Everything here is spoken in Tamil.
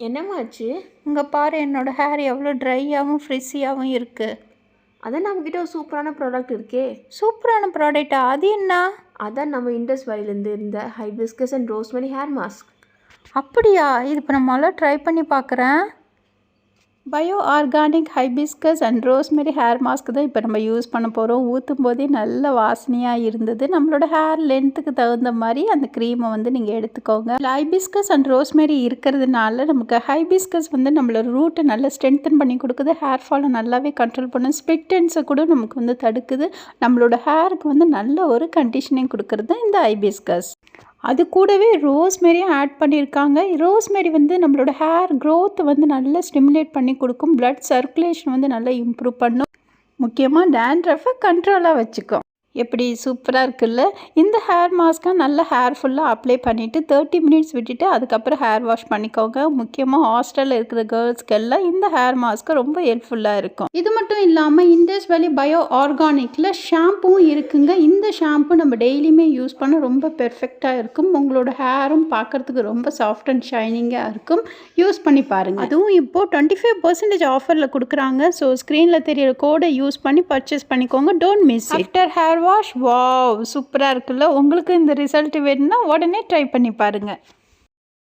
என்னமாச்சு? இங்கே பாரு என்னோட ஹேர் எவ்வளோ ட்ரையாகவும் ஃப்ரிஸியாகவும் இருக்குது. அதான் நம்மக்கிட்ட ஒரு சூப்பரான ப்ராடக்ட் இருக்கே. சூப்பரான ப்ராடக்டா? அது என்ன? அதான் நம்ம இண்டஸ் வேலிலேருந்து இருந்த hibiscus and rosemary hair mask. அப்படியா? இது இப்போ நம்மளால ட்ரை பண்ணி பார்க்குறேன். Bio organic hibiscus and rosemary hair mask தான் இப்போ நம்ம யூஸ் பண்ண போகிறோம். ஊற்றும் போதே நல்ல வாசனையாக இருந்தது. நம்மளோட ஹேர் லென்த்துக்கு தகுந்த மாதிரி அந்த க்ரீமை வந்து நீங்கள் எடுத்துக்கோங்க. ஹைபிஸ்கஸ் அண்ட் ரோஸ்மெரி இருக்கிறதுனால நமக்கு ஹைபிஸ்கஸ் வந்து நம்மளோட ரூட்டை நல்லா ஸ்ட்ரென்தன் பண்ணி கொடுக்குது. ஹேர் ஃபாலை நல்லாவே கண்ட்ரோல் பண்ணும். ஸ்ப்ளிட் எண்ட்ஸை கூட நமக்கு வந்து தடுக்குது. நம்மளோட ஹேருக்கு வந்து நல்ல ஒரு கண்டிஷனிங் கொடுக்குறது இந்த ஹைபிஸ்கஸ். அது கூடவே ரோஸ்மெரியும் ஆட் பண்ணியிருக்காங்க. ரோஸ்மெரி வந்து நம்மளோட ஹேர் க்ரோத்தை வந்து நல்லா ஸ்டிமுலேட் பண்ணி கொடுக்கும். பிளட் சர்க்குலேஷன் வந்து நல்லா இம்ப்ரூவ் பண்ணும். முக்கியமாக டேண்ட்ரஃபை கண்ட்ரோலாக வச்சுக்கும். எப்படி சூப்பராக இருக்குல்ல? இந்த ஹேர் மாஸ்க்கை நல்லா ஹேர் ஃபுல்லாக அப்ளை பண்ணிவிட்டு 30 மினிட்ஸ் விட்டுட்டு அதுக்கப்புறம் ஹேர் வாஷ் பண்ணிக்கோங்க. முக்கியமாக ஹாஸ்டலில் இருக்கிற கேர்ள்ஸ்க்கெல்லாம் இந்த ஹேர் மாஸ்க்கு ரொம்ப ஹெல்ப்ஃபுல்லாக இருக்கும். இது மட்டும் இல்லாமல் இண்டஸ் வேலி பயோ ஆர்கானிக்கில் ஷாம்பும் இருக்குங்க. இந்த ஷாம்பு நம்ம டெய்லியுமே யூஸ் பண்ண ரொம்ப பெர்ஃபெக்டாக இருக்கும். உங்களோட ஹேரும் பார்க்குறதுக்கு ரொம்ப சாஃப்ட் அண்ட் ஷைனிங்காக இருக்கும். யூஸ் பண்ணி பாருங்கள். அதுவும் இப்போது 25% ஆஃபரில் கொடுக்குறாங்க. ஸோ ஸ்க்ரீனில் தெரியிற கோடை யூஸ் பண்ணி பர்ச்சேஸ் பண்ணிக்கோங்க. Don't miss it. After hair wash wow சூப்பராக இருக்குல்ல? உங்களுக்கு இந்த ரிசல்ட் வேணும்னா உடனே ட்ரை பண்ணி பாருங்கள்.